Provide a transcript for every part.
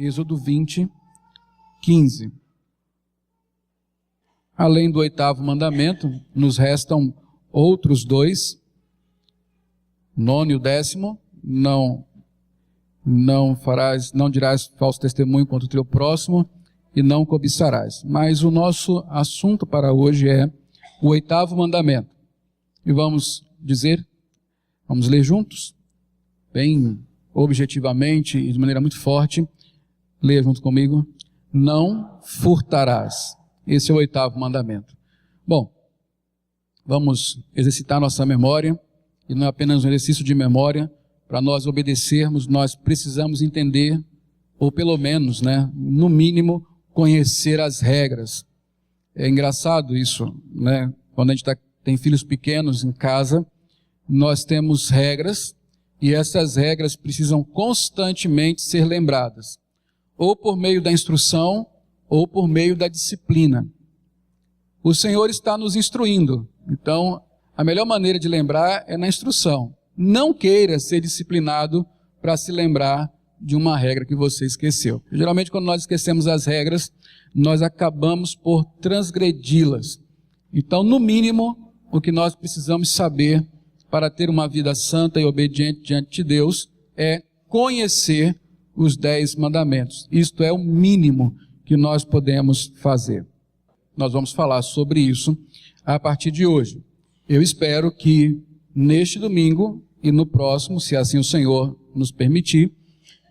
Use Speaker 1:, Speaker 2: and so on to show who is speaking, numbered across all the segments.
Speaker 1: Êxodo 20, 15. Além do 8º mandamento, nos restam outros 2, o 9º e o 10º, não dirás falso testemunho contra o teu próximo e não cobiçarás. Mas o nosso assunto para hoje é o 8º mandamento. E vamos ler juntos, bem objetivamente e de maneira muito forte. Leia junto comigo. Não furtarás. Esse é o 8º mandamento. Bom, vamos exercitar nossa memória, e não é apenas um exercício de memória. Para nós obedecermos, nós precisamos entender, ou pelo menos, no mínimo, conhecer as regras. É engraçado isso, quando a gente tem filhos pequenos em casa, nós temos regras, e essas regras precisam constantemente ser lembradas, ou por meio da instrução, ou por meio da disciplina. O Senhor está nos instruindo, então a melhor maneira de lembrar é na instrução. Não queira ser disciplinado para se lembrar de uma regra que você esqueceu. Geralmente, quando nós esquecemos as regras, nós acabamos por transgredi-las. Então, no mínimo, o que nós precisamos saber para ter uma vida santa e obediente diante de Deus é conhecer os 10 mandamentos. Isto é o mínimo que nós podemos fazer. Nós vamos falar sobre isso a partir de hoje. Eu espero que neste domingo e no próximo, se assim o Senhor nos permitir,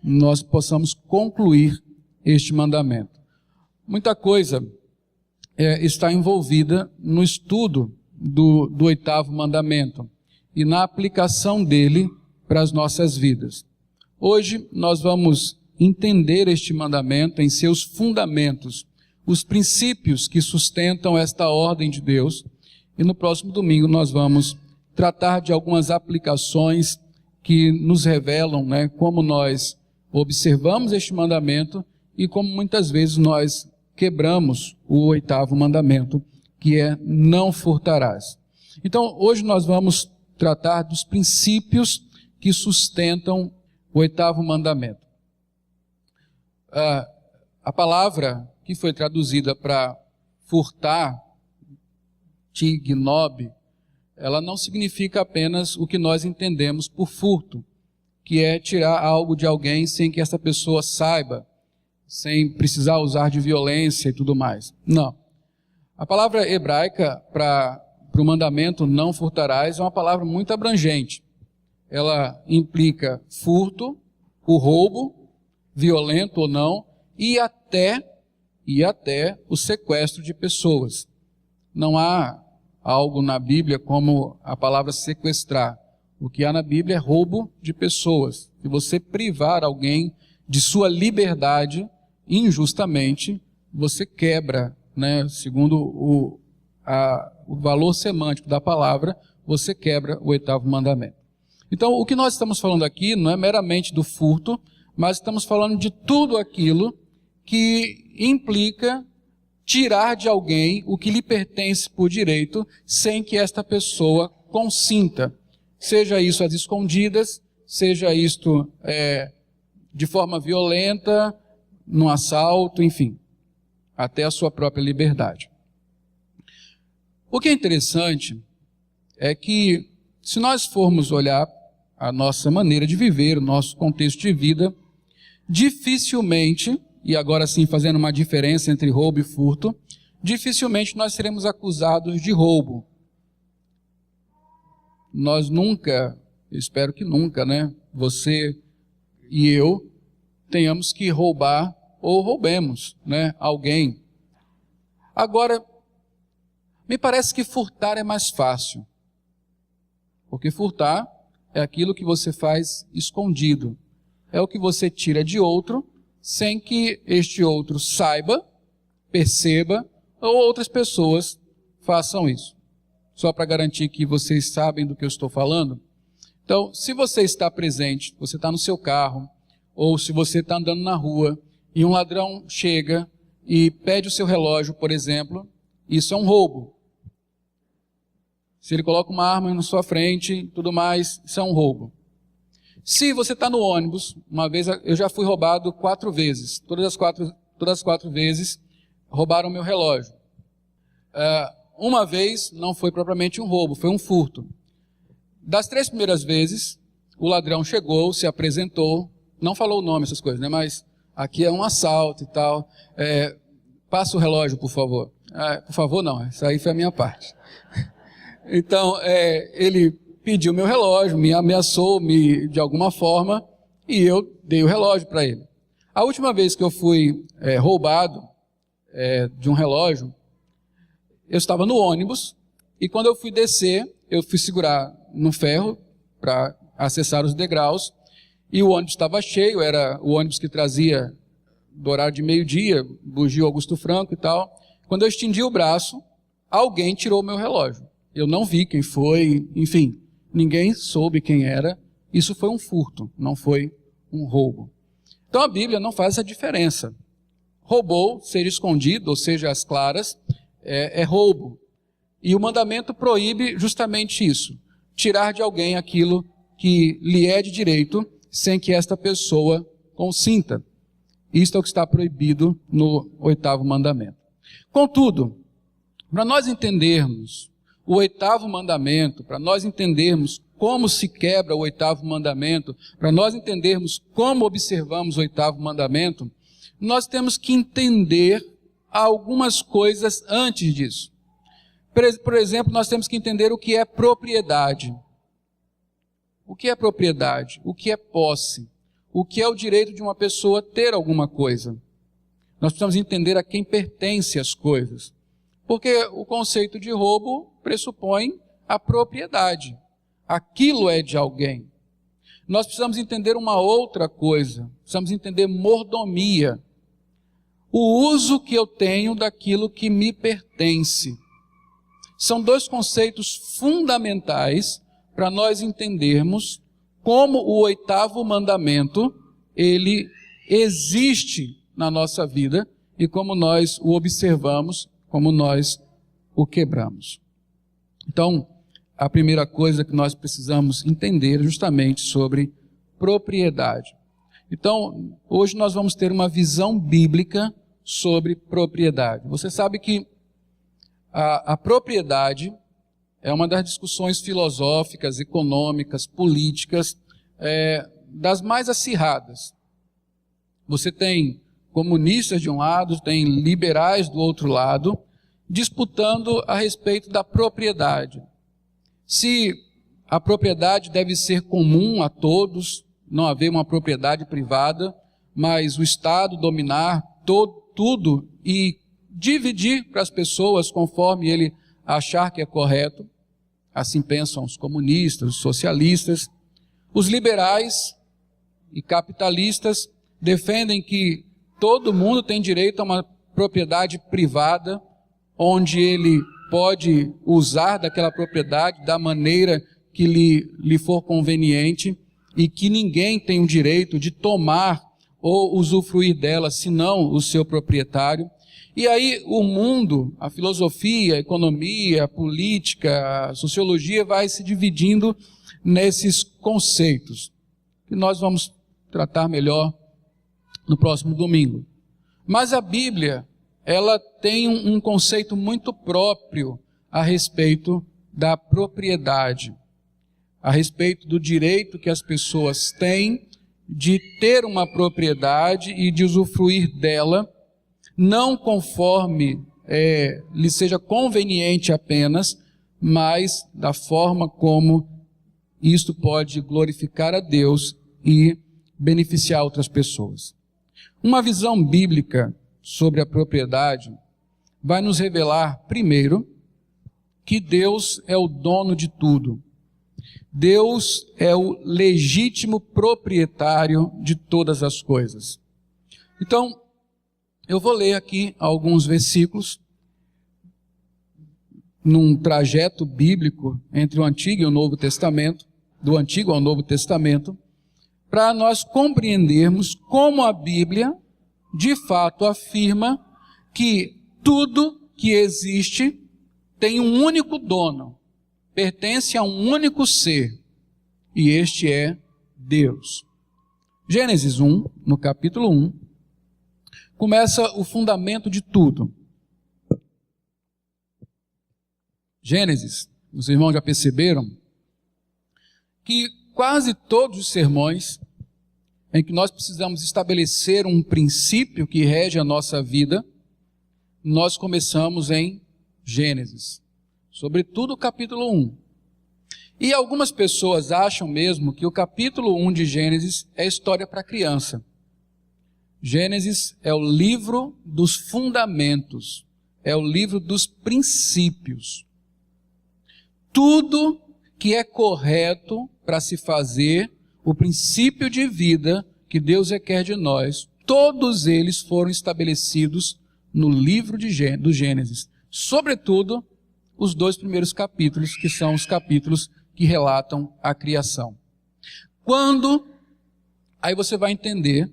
Speaker 1: nós possamos concluir este mandamento. Muita coisa está envolvida no estudo do 8º mandamento e na aplicação dele para as nossas vidas. Hoje nós vamos entender este mandamento em seus fundamentos, os princípios que sustentam esta ordem de Deus, e no próximo domingo nós vamos tratar de algumas aplicações que nos revelam como nós observamos este mandamento e como muitas vezes nós quebramos o 8º mandamento, que é não furtarás. Então, hoje nós vamos tratar dos princípios que sustentam o 8º mandamento. A palavra que foi traduzida para furtar, tignob, ela não significa apenas o que nós entendemos por furto, que é tirar algo de alguém sem que essa pessoa saiba, sem precisar usar de violência e tudo mais. Não. A palavra hebraica para o mandamento não furtarás é uma palavra muito abrangente. Ela implica furto, o roubo, violento ou não, e até o sequestro de pessoas. Não há algo na Bíblia como a palavra sequestrar. O que há na Bíblia é roubo de pessoas. Se você privar alguém de sua liberdade injustamente, você quebra, segundo o valor semântico da palavra, você quebra o 8º mandamento. Então, o que nós estamos falando aqui não é meramente do furto, mas estamos falando de tudo aquilo que implica tirar de alguém o que lhe pertence por direito, sem que esta pessoa consinta. Seja isso às escondidas, seja isto de forma violenta, num assalto, enfim, até a sua própria liberdade. O que é interessante é que, se nós formos olhar a nossa maneira de viver, o nosso contexto de vida, dificilmente, e agora sim fazendo uma diferença entre roubo e furto, dificilmente nós seremos acusados de roubo. Nós nunca, espero que nunca, você e eu, tenhamos que roubar ou roubemos, alguém. Agora, me parece que furtar é mais fácil, porque furtar é aquilo que você faz escondido, é o que você tira de outro, sem que este outro saiba, perceba, ou outras pessoas façam isso. Só para garantir que vocês sabem do que eu estou falando. Então, se você está presente, você está no seu carro, ou se você está andando na rua, e um ladrão chega e pede o seu relógio, por exemplo, isso é um roubo. Se ele coloca uma arma na sua frente e tudo mais, isso é um roubo. Se você está no ônibus, uma vez eu já fui roubado 4 vezes. Todas as 4 vezes roubaram meu relógio. Uma vez não foi propriamente um roubo, foi um furto. Das 3 primeiras vezes, o ladrão chegou, se apresentou, não falou o nome, essas coisas, né? Mas aqui é um assalto e tal. Passa o relógio, por favor. Por favor, não, isso aí foi a minha parte. Então, ele pediu meu relógio, me ameaçou de alguma forma, e eu dei o relógio para ele. A última vez que eu fui roubado de um relógio, eu estava no ônibus, e quando eu fui descer, eu fui segurar no ferro para acessar os degraus, e o ônibus estava cheio, era o ônibus que trazia do horário de meio-dia, Bugio Augusto Franco e tal. Quando eu estendi o braço, alguém tirou meu relógio. Eu não vi quem foi, enfim, ninguém soube quem era. Isso foi um furto, não foi um roubo. Então a Bíblia não faz essa diferença. Roubou, seja escondido, ou seja, às claras, é roubo. E o mandamento proíbe justamente isso. Tirar de alguém aquilo que lhe é de direito, sem que esta pessoa consinta. Isto é o que está proibido no 8º mandamento. Contudo, para nós entendermos o 8º mandamento, para nós entendermos como se quebra o 8º mandamento, para nós entendermos como observamos o 8º mandamento, nós temos que entender algumas coisas antes disso. Por exemplo, nós temos que entender o que é propriedade. O que é propriedade? O que é posse? O que é o direito de uma pessoa ter alguma coisa? Nós precisamos entender a quem pertence as coisas. Porque o conceito de roubo pressupõe a propriedade. Aquilo é de alguém. Nós precisamos entender uma outra coisa. Precisamos entender mordomia. O uso que eu tenho daquilo que me pertence. São 2 conceitos fundamentais para nós entendermos como o 8º mandamento, ele existe na nossa vida e como nós o observamos, como nós o quebramos. Então, a primeira coisa que nós precisamos entender é justamente sobre propriedade. Então, hoje nós vamos ter uma visão bíblica sobre propriedade. Você sabe que a propriedade é uma das discussões filosóficas, econômicas, políticas, das mais acirradas. Você tem comunistas de um lado, tem liberais do outro lado, disputando a respeito da propriedade. Se a propriedade deve ser comum a todos, não haver uma propriedade privada, mas o Estado dominar tudo e dividir para as pessoas conforme ele achar que é correto. Assim pensam os comunistas, os socialistas. Os liberais e capitalistas defendem que todo mundo tem direito a uma propriedade privada, onde ele pode usar daquela propriedade da maneira que lhe for conveniente e que ninguém tem o direito de tomar ou usufruir dela, senão o seu proprietário. E aí o mundo, a filosofia, a economia, a política, a sociologia vai se dividindo nesses conceitos, que nós vamos tratar melhor no próximo domingo. Mas a Bíblia, ela tem um conceito muito próprio a respeito da propriedade, a respeito do direito que as pessoas têm de ter uma propriedade e de usufruir dela, não conforme lhe seja conveniente apenas, mas da forma como isto pode glorificar a Deus e beneficiar outras pessoas. Uma visão bíblica sobre a propriedade vai nos revelar, primeiro, que Deus é o dono de tudo. Deus é o legítimo proprietário de todas as coisas. Então, eu vou ler aqui alguns versículos num trajeto bíblico entre o Antigo e o Novo Testamento, do Antigo ao Novo Testamento, para nós compreendermos como a Bíblia, de fato, afirma que tudo que existe tem um único dono, pertence a um único ser, e este é Deus. Gênesis 1, no capítulo 1, começa o fundamento de tudo. Gênesis, os irmãos já perceberam que quase todos os sermões em que nós precisamos estabelecer um princípio que rege a nossa vida, nós começamos em Gênesis, sobretudo o capítulo 1. E algumas pessoas acham mesmo que o capítulo 1 de Gênesis é história para criança. Gênesis é o livro dos fundamentos, é o livro dos princípios. Tudo que é correto para se fazer, o princípio de vida que Deus requer de nós, todos eles foram estabelecidos no livro do Gênesis. Sobretudo, os 2 primeiros capítulos, que são os capítulos que relatam a criação. Aí você vai entender,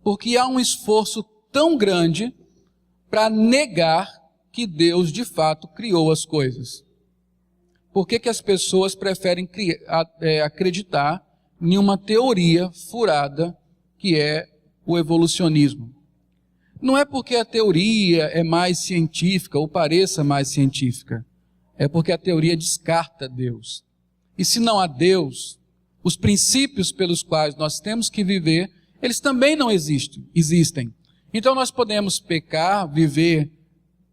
Speaker 1: porque há um esforço tão grande para negar que Deus de fato criou as coisas. Por que as pessoas preferem acreditar em uma teoria furada que é o evolucionismo? Não é porque a teoria é mais científica ou pareça mais científica. É porque a teoria descarta Deus. E se não há Deus, os princípios pelos quais nós temos que viver, eles também não existem. Então nós podemos pecar, viver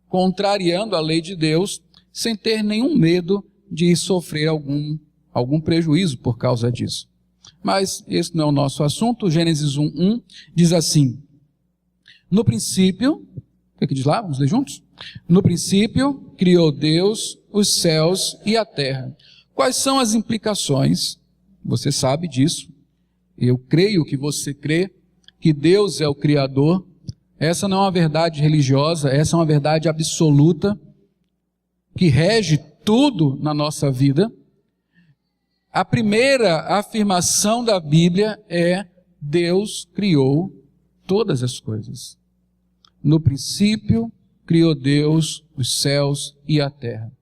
Speaker 1: contrariando a lei de Deus, sem ter nenhum medo de sofrer algum prejuízo por causa disso. Mas esse não é o nosso assunto. Gênesis 1:1 diz assim: no princípio, o que diz lá? Vamos ler juntos? No princípio, criou Deus os céus e a terra. Quais são as implicações? Você sabe disso. Eu creio que você crê que Deus é o Criador. Essa não é uma verdade religiosa, essa é uma verdade absoluta que rege tudo na nossa vida. A primeira afirmação da Bíblia é: Deus criou todas as coisas. No princípio, criou Deus os céus e a terra.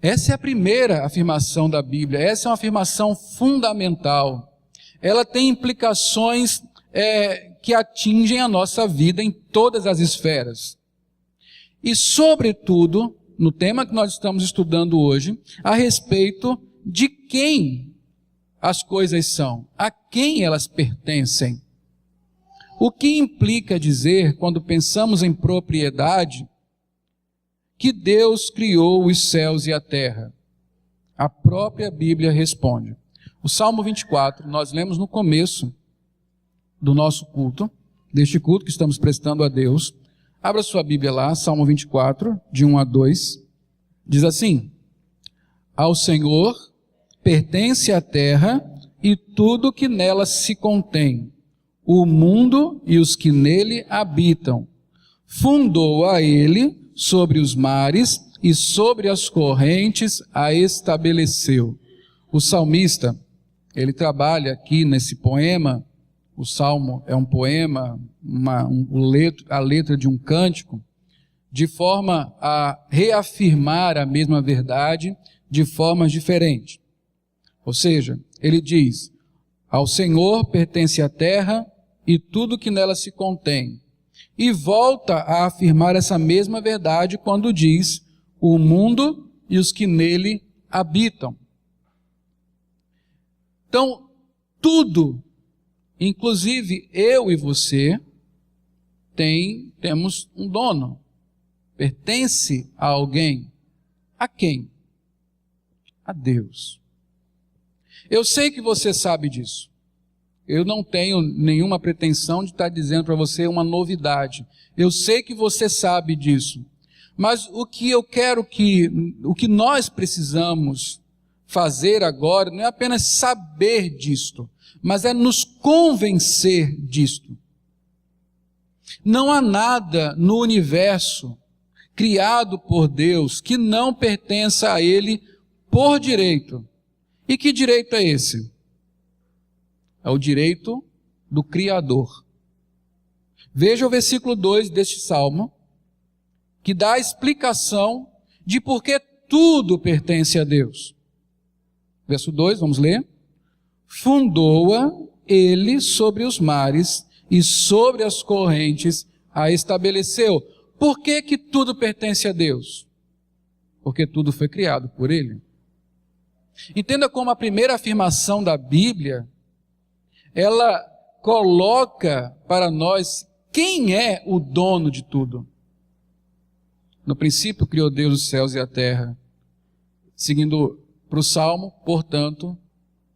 Speaker 1: Essa é a primeira afirmação da Bíblia, essa é uma afirmação fundamental. Ela tem implicações que atingem a nossa vida em todas as esferas. E, sobretudo, no tema que nós estamos estudando hoje, a respeito de quem as coisas são, a quem elas pertencem. O que implica dizer, quando pensamos em propriedade, que Deus criou os céus e a terra? A própria Bíblia responde. O Salmo 24, nós lemos no começo do nosso culto, deste culto que estamos prestando a Deus. Abra sua Bíblia lá, Salmo 24, de 1 a 2. Diz assim: ao Senhor pertence a terra e tudo que nela se contém, o mundo e os que nele habitam. Fundou a ele sobre os mares e sobre as correntes a estabeleceu. O salmista, ele trabalha aqui nesse poema. O salmo é um poema, a letra de um cântico, de forma a reafirmar a mesma verdade de formas diferentes. Ou seja, ele diz: ao Senhor pertence a terra e tudo que nela se contém. E volta a afirmar essa mesma verdade quando diz: o mundo e os que nele habitam. Então, tudo, inclusive eu e você, temos um dono. Pertence a alguém. A quem? A Deus. Eu sei que você sabe disso. Eu não tenho nenhuma pretensão de estar dizendo para você uma novidade. Eu sei que você sabe disso. Mas o que nós precisamos fazer agora não é apenas saber disto, mas é nos convencer disto. Não há nada no universo criado por Deus que não pertença a Ele por direito. E que direito é esse? É o direito do Criador. Veja o versículo 2 deste salmo, que dá a explicação de por que tudo pertence a Deus. Verso 2, vamos ler. fundou-a ele sobre os mares e sobre as correntes a estabeleceu. Por que que tudo pertence a Deus? Porque tudo foi criado por ele. Entenda como a primeira afirmação da Bíblia, ela coloca para nós quem é o dono de tudo. No princípio criou Deus os céus e a terra. Seguindo para o Salmo, portanto,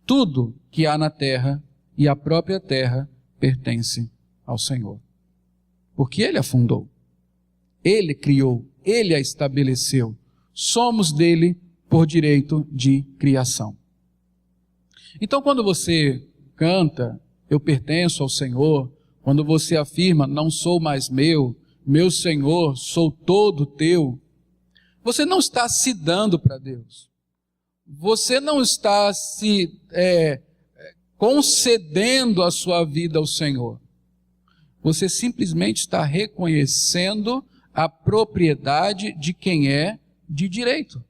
Speaker 1: tudo que há na terra e a própria terra pertence ao Senhor. Porque Ele a fundou, Ele criou, Ele a estabeleceu. Somos dele por direito de criação. Então, quando você canta, eu pertenço ao Senhor, quando você afirma, não sou mais meu Senhor, sou todo teu, você não está se dando para Deus. Você não está se concedendo a sua vida ao Senhor. Você simplesmente está reconhecendo a propriedade de quem é de direito.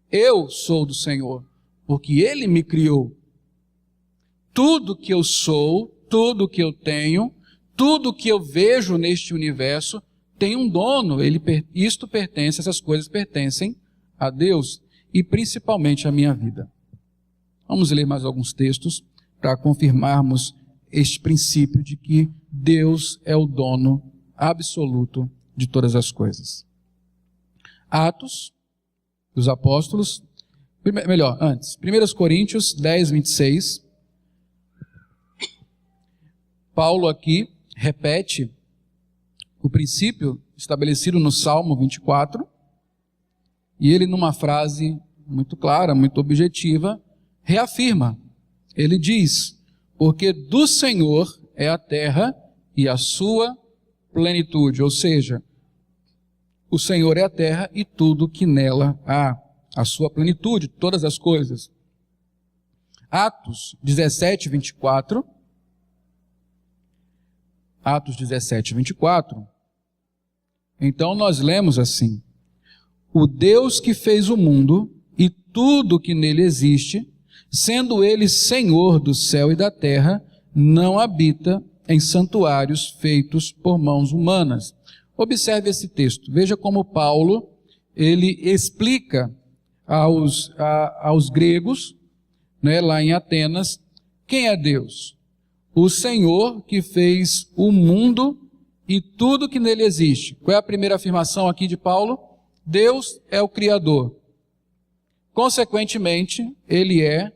Speaker 1: Eu sou do Senhor, porque Ele me criou. Tudo que eu sou, tudo que eu tenho, tudo que eu vejo neste universo tem um dono. Isto pertence, essas coisas pertencem a Deus e principalmente à minha vida. Vamos ler mais alguns textos para confirmarmos este princípio de que Deus é o dono absoluto de todas as coisas. Atos dos Apóstolos, antes, 1 Coríntios 10, 26. Paulo aqui repete o princípio estabelecido no Salmo 24, e ele, numa frase muito clara, muito objetiva, reafirma. Ele diz: porque do Senhor é a terra e a sua plenitude, ou seja, o Senhor é a terra e tudo que nela há, a sua plenitude, todas as coisas. Atos 17, 24. Atos 17, 24. Então nós lemos assim: o Deus que fez o mundo e tudo que nele existe, sendo ele Senhor do céu e da terra, não habita em santuários feitos por mãos humanas. Observe esse texto. Veja como Paulo, ele explica aos gregos, lá em Atenas, quem é Deus? O Senhor que fez o mundo e tudo que nele existe. Qual é a primeira afirmação aqui de Paulo? Deus é o Criador. Consequentemente, Ele é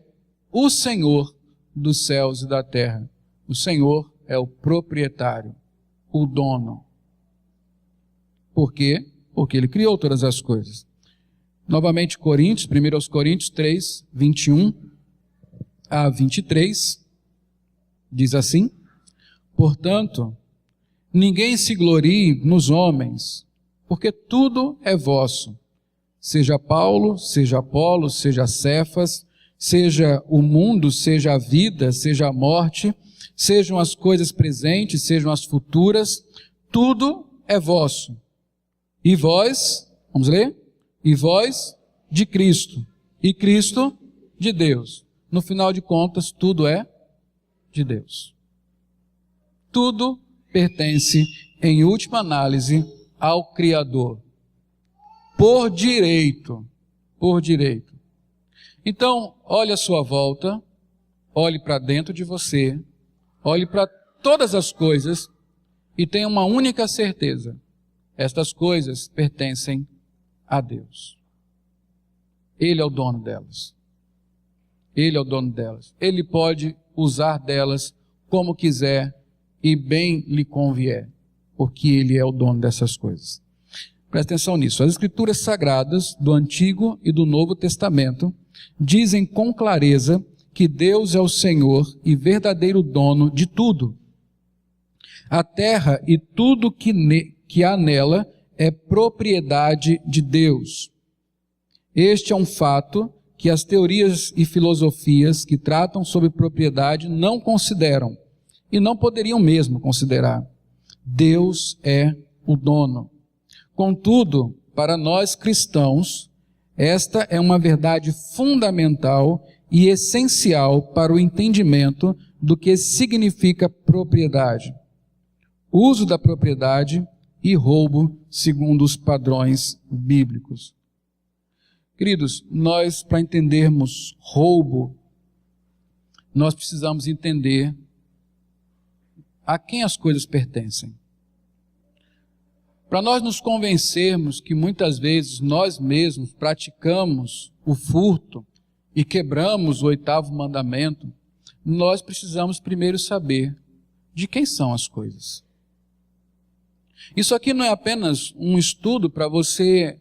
Speaker 1: o Senhor dos céus e da terra. O Senhor é o proprietário, o dono. Por quê? Porque Ele criou todas as coisas. Novamente, 1 Coríntios 3, 21 a 23, diz assim: portanto, ninguém se glorie nos homens, porque tudo é vosso, seja Paulo, seja Apolo, seja Cefas, seja o mundo, seja a vida, seja a morte, sejam as coisas presentes, sejam as futuras, tudo é vosso. E vós, vamos ler? E vós de Cristo, e Cristo de Deus. No final de contas, tudo é de Deus. Tudo pertence, em última análise, ao Criador. Por direito. Por direito. Então, olhe à sua volta, olhe para dentro de você, olhe para todas as coisas e tenha uma única certeza: estas coisas pertencem a Deus. Ele é o dono delas. Ele é o dono delas. Ele pode usar delas como quiser e bem lhe convier, porque Ele é o dono dessas coisas. Presta atenção nisso. As Escrituras Sagradas do Antigo e do Novo Testamento dizem com clareza que Deus é o Senhor e verdadeiro dono de tudo. A terra e tudo que há nela é propriedade de Deus. Este é um fato que as teorias e filosofias que tratam sobre propriedade não consideram e não poderiam mesmo considerar. Deus é o dono. Contudo, para nós cristãos, esta é uma verdade fundamental e essencial para o entendimento do que significa propriedade, uso da propriedade e roubo segundo os padrões bíblicos. Queridos, nós, para entendermos roubo, nós precisamos entender a quem as coisas pertencem. Para nós nos convencermos que muitas vezes nós mesmos praticamos o furto e quebramos o 8º mandamento, nós precisamos primeiro saber de quem são as coisas. Isso aqui não é apenas um estudo para você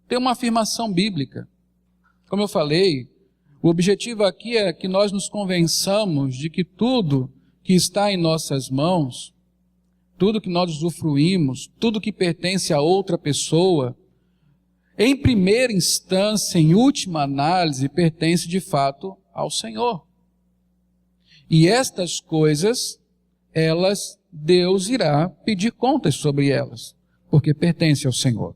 Speaker 1: ter uma afirmação bíblica. Como eu falei, o objetivo aqui é que nós nos convençamos de que tudo que está em nossas mãos, tudo que nós usufruímos, tudo que pertence a outra pessoa, em primeira instância, em última análise, pertence de fato ao Senhor. E estas coisas, Deus irá pedir contas sobre elas, porque pertence ao Senhor.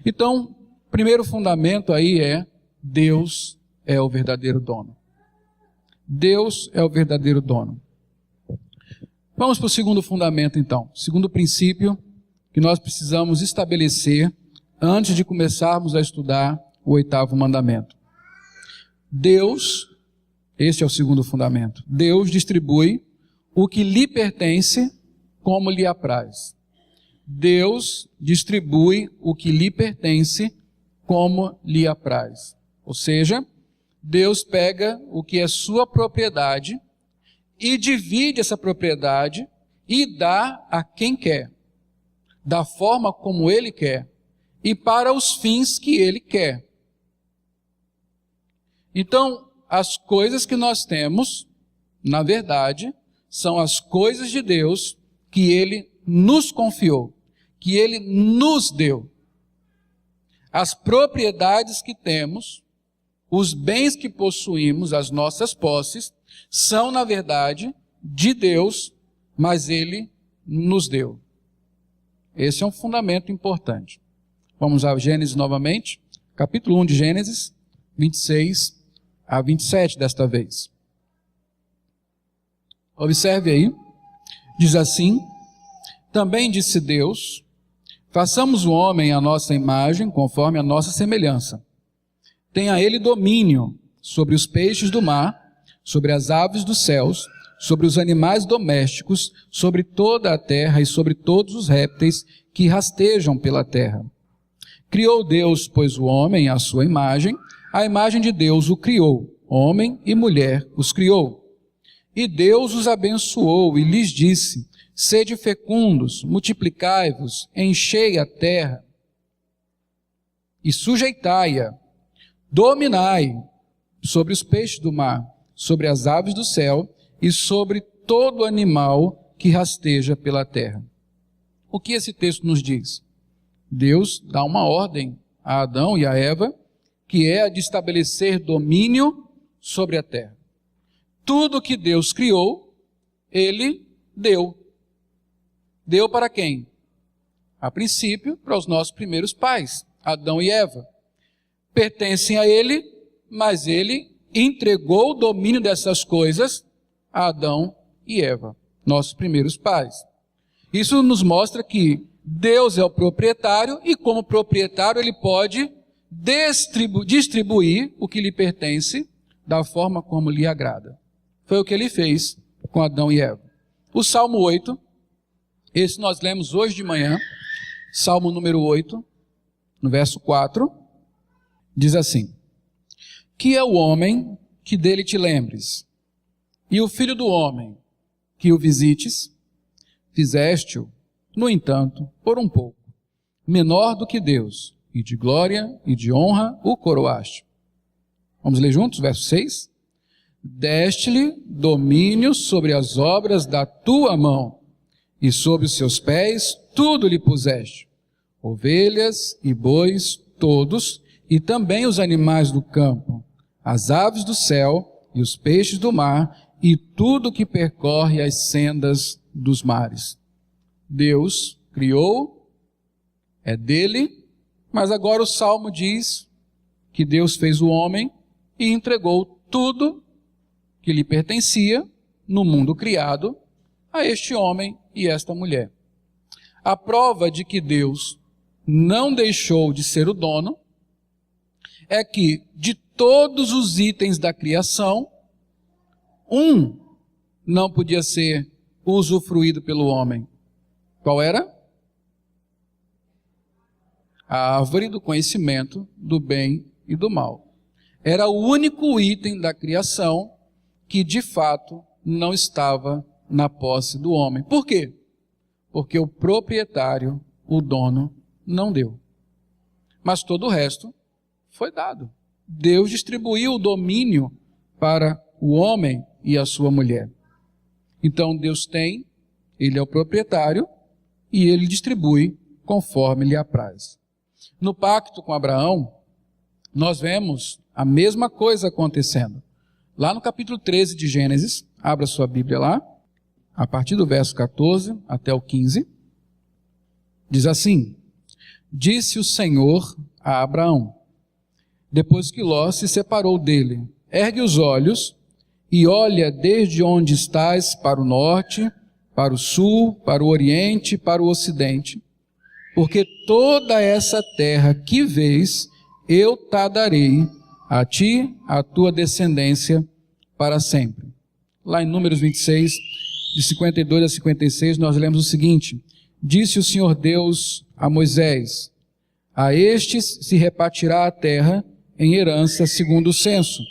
Speaker 1: Então, o primeiro fundamento aí é: Deus é o verdadeiro dono. Deus é o verdadeiro dono. Vamos para o segundo fundamento, então. Segundo princípio que nós precisamos estabelecer antes de começarmos a estudar o 8º mandamento. Deus, esse é o segundo fundamento, Deus distribui o que lhe pertence como lhe apraz. Deus distribui o que lhe pertence como lhe apraz. Ou seja, Deus pega o que é sua propriedade e divide essa propriedade e dá a quem quer, da forma como Ele quer e para os fins que Ele quer. Então, as coisas que nós temos, na verdade, são as coisas de Deus que Ele nos confiou, que Ele nos deu. As propriedades que temos, os bens que possuímos, as nossas posses, são, na verdade, de Deus, mas Ele nos deu. Esse é um fundamento importante. Vamos a Gênesis novamente, capítulo 1 de Gênesis, 26 a 27 desta vez. Observe aí, diz assim: também disse Deus, façamos o homem à nossa imagem, conforme a nossa semelhança. Tenha ele domínio sobre os peixes do mar, sobre as aves dos céus, sobre os animais domésticos, sobre toda a terra e sobre todos os répteis que rastejam pela terra. Criou Deus, pois, o homem à sua imagem, a imagem de Deus o criou, homem e mulher os criou. E Deus os abençoou e lhes disse: sede fecundos, multiplicai-vos, enchei a terra e sujeitai-a, dominai sobre os peixes do mar, sobre as aves do céu e sobre todo animal que rasteja pela terra. O que esse texto nos diz? Deus dá uma ordem a Adão e a Eva, que é a de estabelecer domínio sobre a terra. Tudo que Deus criou, Ele deu. Deu para quem? A princípio, para os nossos primeiros pais, Adão e Eva. Pertencem a Ele, mas Ele entregou o domínio dessas coisas a Adão e Eva, nossos primeiros pais. Isso nos mostra que Deus é o proprietário e, como proprietário, Ele pode distribuir o que lhe pertence da forma como lhe agrada. Foi o que Ele fez com Adão e Eva. O Salmo 8, esse nós lemos hoje de manhã, Salmo número 8, no verso 4, diz assim: que é o homem que dele te lembres, e o filho do homem que o visites? Fizeste-o, no entanto, por um pouco, menor do que Deus, e de glória e de honra o coroaste. Vamos ler juntos, verso 6? Deste-lhe domínio sobre as obras da tua mão, e sobre os seus pés tudo lhe puseste, ovelhas e bois todos, e também os animais do campo, as aves do céu e os peixes do mar, e tudo que percorre as sendas dos mares. Deus criou, é dele, mas agora o Salmo diz que Deus fez o homem e entregou tudo que lhe pertencia no mundo criado a este homem e esta mulher. A prova de que Deus não deixou de ser o dono é que de todos os itens da criação, um não podia ser usufruído pelo homem. Qual era? A árvore do conhecimento do bem e do mal. Era o único item da criação que de fato não estava na posse do homem. Por quê? Porque o proprietário, o dono, não deu. Mas todo o resto foi dado. Deus distribuiu o domínio para o homem e a sua mulher. Então Deus tem, Ele é o proprietário e Ele distribui conforme lhe apraz. No pacto com Abraão, nós vemos a mesma coisa acontecendo. Lá no capítulo 13 de Gênesis, abra sua Bíblia lá, a partir do verso 14 até o 15, diz assim: Disse o Senhor a Abraão, depois que Ló se separou dele: ergue os olhos e olha desde onde estás para o norte, para o sul, para o oriente, para o ocidente, porque toda essa terra que vês, eu te darei a ti, a tua descendência, para sempre. Lá em Números 26, de 52 a 56, nós lemos o seguinte: Disse o Senhor Deus a Moisés: a estes se repartirá a terra em herança segundo o censo.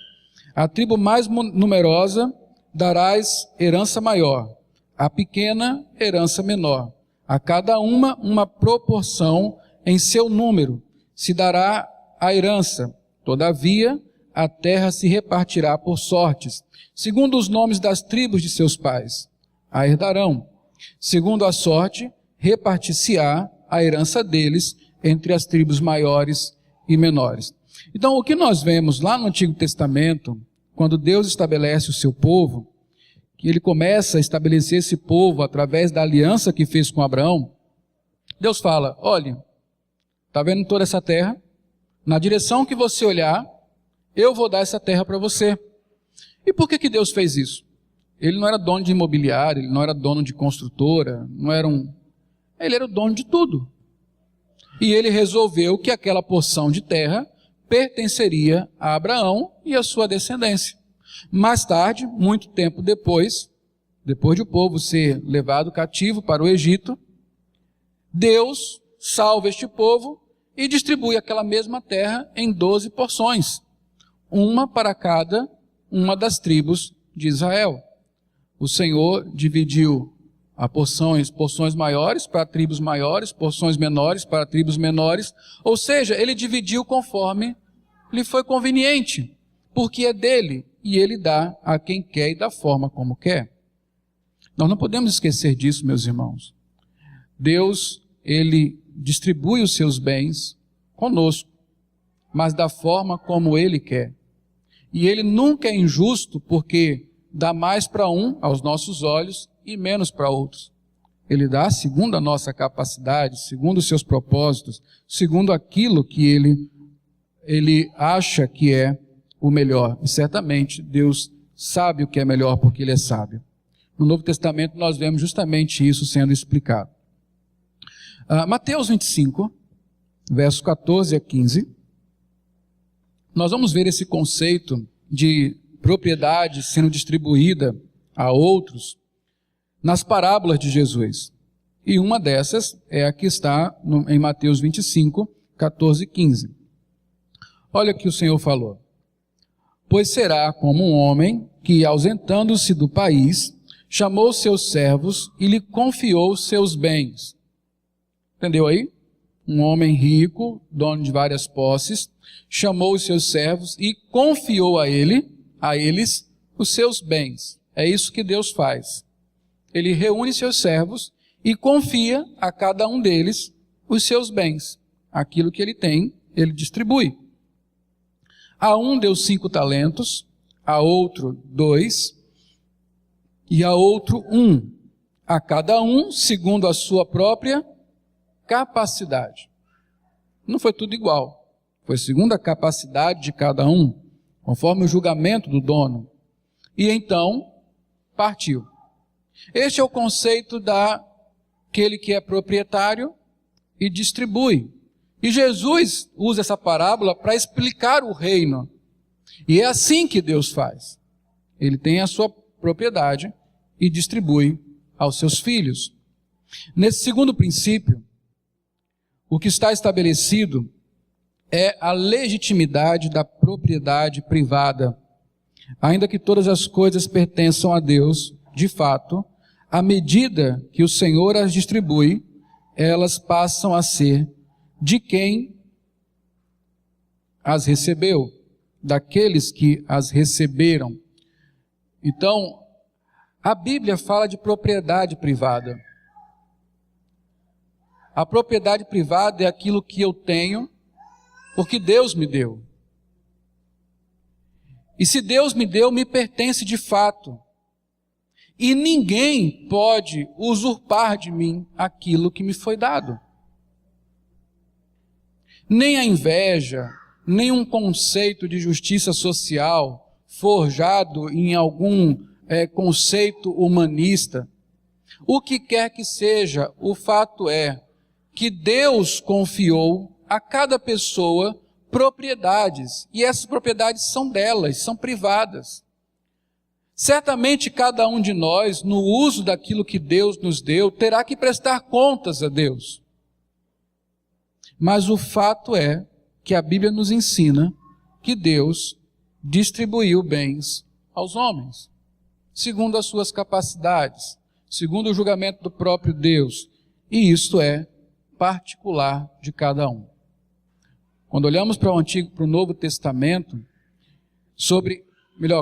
Speaker 1: A tribo mais numerosa darás herança maior, a pequena herança menor. A cada uma proporção em seu número se dará a herança. Todavia, a terra se repartirá por sortes, segundo os nomes das tribos de seus pais. A herdarão. Segundo a sorte, repartir-se-á a herança deles entre as tribos maiores e menores. Então, o que nós vemos lá no Antigo Testamento, quando Deus estabelece o seu povo, que Ele começa a estabelecer esse povo através da aliança que fez com Abraão, Deus fala: olha, está vendo toda essa terra? Na direção que você olhar, eu vou dar essa terra para você. E por que Deus fez isso? Ele não era dono de imobiliário, ele não era dono de construtora, ele era o dono de tudo. E ele resolveu que aquela porção de terra pertenceria a Abraão e a sua descendência. Mais tarde, muito tempo depois de o povo ser levado cativo para o Egito, Deus salva este povo e distribui aquela mesma terra em 12 porções, uma para cada uma das tribos de Israel. O Senhor dividiu a porções maiores para tribos maiores, porções menores para tribos menores, ou seja, Ele dividiu conforme lhe foi conveniente, porque é dele e Ele dá a quem quer e da forma como quer. Nós não podemos esquecer disso, meus irmãos. Deus, Ele distribui os seus bens conosco, mas da forma como Ele quer. E Ele nunca é injusto, porque dá mais para um, aos nossos olhos, e menos para outros. Ele dá segundo a nossa capacidade, segundo os seus propósitos, segundo aquilo que Ele acha que é o melhor. E certamente Deus sabe o que é melhor, porque Ele é sábio. No Novo Testamento nós vemos justamente isso sendo explicado. Mateus 25, versos 14 a 15, nós vamos ver esse conceito de propriedade sendo distribuída a outros nas parábolas de Jesus. E uma dessas é a que está em Mateus 25, 14 e 15. Olha o que o Senhor falou. Pois será como um homem que, ausentando-se do país, chamou seus servos e lhe confiou seus bens. Entendeu aí? Um homem rico, dono de várias posses, chamou os seus servos e confiou a eles, os seus bens. É isso que Deus faz. Ele reúne seus servos e confia a cada um deles os seus bens. Aquilo que ele tem, ele distribui. A um deu 5 talentos, a outro 2, e a outro 1. A cada um segundo a sua própria capacidade. Não foi tudo igual. Foi segundo a capacidade de cada um. conforme o julgamento do dono. E então partiu. Este é o conceito daquele que é proprietário e distribui. E Jesus usa essa parábola para explicar o reino. E é assim que Deus faz. Ele tem a sua propriedade e distribui aos seus filhos. Nesse segundo princípio, o que está estabelecido é a legitimidade da propriedade privada. Ainda que todas as coisas pertençam a Deus, de fato, à medida que o Senhor as distribui, elas passam a ser de quem as recebeu, daqueles que as receberam. Então, a Bíblia fala de propriedade privada. A propriedade privada é aquilo que eu tenho porque Deus me deu. E se Deus me deu, me pertence de fato. E ninguém pode usurpar de mim aquilo que me foi dado. Nem a inveja, nem um conceito de justiça social forjado em algum conceito humanista. O que quer que seja, o fato é que Deus confiou a cada pessoa propriedades, e essas propriedades são delas, são privadas. Certamente cada um de nós, no uso daquilo que Deus nos deu, terá que prestar contas a Deus. Mas o fato é que a Bíblia nos ensina que Deus distribuiu bens aos homens, segundo as suas capacidades, segundo o julgamento do próprio Deus, e isto é particular de cada um. Quando olhamos para o Novo Testamento,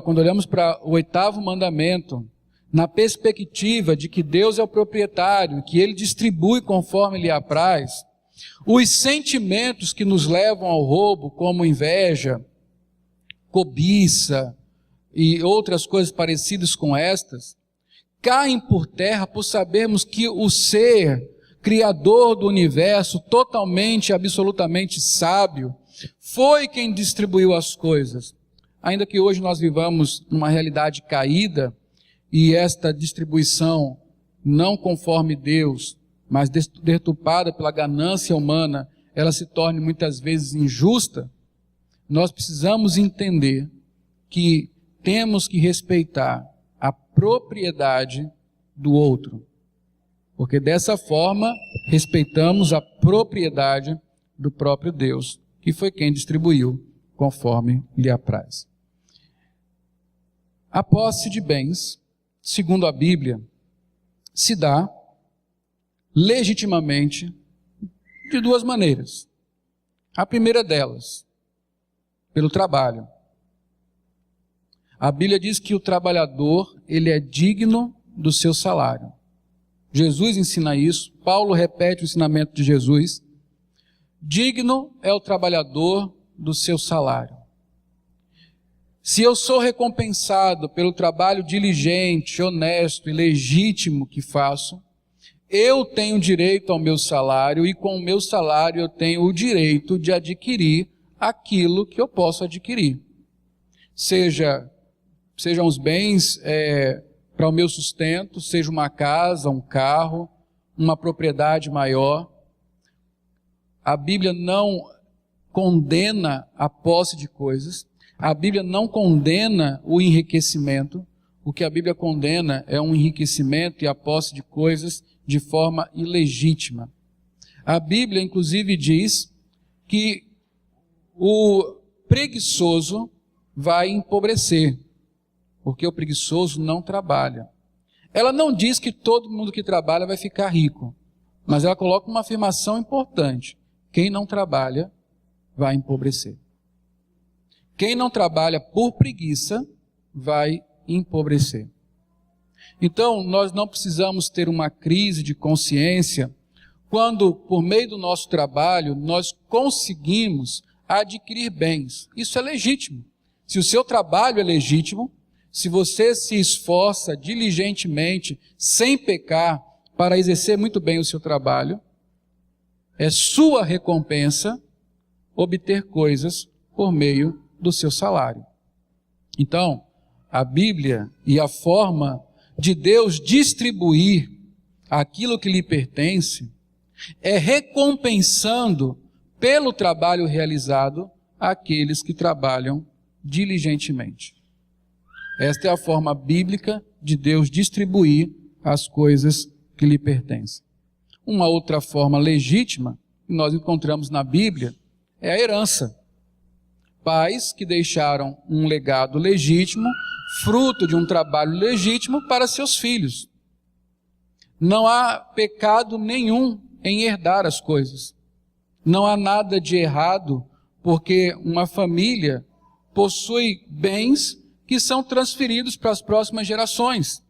Speaker 1: quando olhamos para o 8º mandamento, na perspectiva de que Deus é o proprietário, que Ele distribui conforme lhe apraz, os sentimentos que nos levam ao roubo, como inveja, cobiça e outras coisas parecidas com estas, caem por terra por sabermos que o ser Criador do universo, totalmente, absolutamente sábio, foi quem distribuiu as coisas. Ainda que hoje nós vivamos numa realidade caída, e esta distribuição não conforme Deus, mas deturpada pela ganância humana, ela se torne muitas vezes injusta, nós precisamos entender que temos que respeitar a propriedade do outro. Porque dessa forma, respeitamos a propriedade do próprio Deus, que foi quem distribuiu conforme lhe apraz. A posse de bens, segundo a Bíblia, se dá legitimamente de duas maneiras. A primeira delas, pelo trabalho. A Bíblia diz que o trabalhador, ele é digno do seu salário. Jesus ensina isso, Paulo repete o ensinamento de Jesus. Digno é o trabalhador do seu salário. Se eu sou recompensado pelo trabalho diligente, honesto e legítimo que faço, eu tenho direito ao meu salário e com o meu salário eu tenho o direito de adquirir aquilo que eu posso adquirir. Sejam os bens para o meu sustento, seja uma casa, um carro, uma propriedade maior. A Bíblia não condena a posse de coisas, a Bíblia não condena o enriquecimento. O que a Bíblia condena é um enriquecimento e a posse de coisas de forma ilegítima. A Bíblia, inclusive, diz que o preguiçoso vai empobrecer, porque o preguiçoso não trabalha. Ela não diz que todo mundo que trabalha vai ficar rico, mas ela coloca uma afirmação importante: quem não trabalha vai empobrecer. Quem não trabalha por preguiça vai empobrecer. Então, nós não precisamos ter uma crise de consciência quando, por meio do nosso trabalho, nós conseguimos adquirir bens. Isso é legítimo. Se o seu trabalho é legítimo, se você se esforça diligentemente, sem pecar, para exercer muito bem o seu trabalho, é sua recompensa obter coisas por meio do seu salário. Então, a Bíblia e a forma de Deus distribuir aquilo que lhe pertence é recompensando pelo trabalho realizado aqueles que trabalham diligentemente. Esta é a forma bíblica de Deus distribuir as coisas que lhe pertencem. Uma outra forma legítima que nós encontramos na Bíblia é a herança. Pais que deixaram um legado legítimo, fruto de um trabalho legítimo para seus filhos. Não há pecado nenhum em herdar as coisas. Não há nada de errado porque uma família possui bens que são transferidos para as próximas gerações.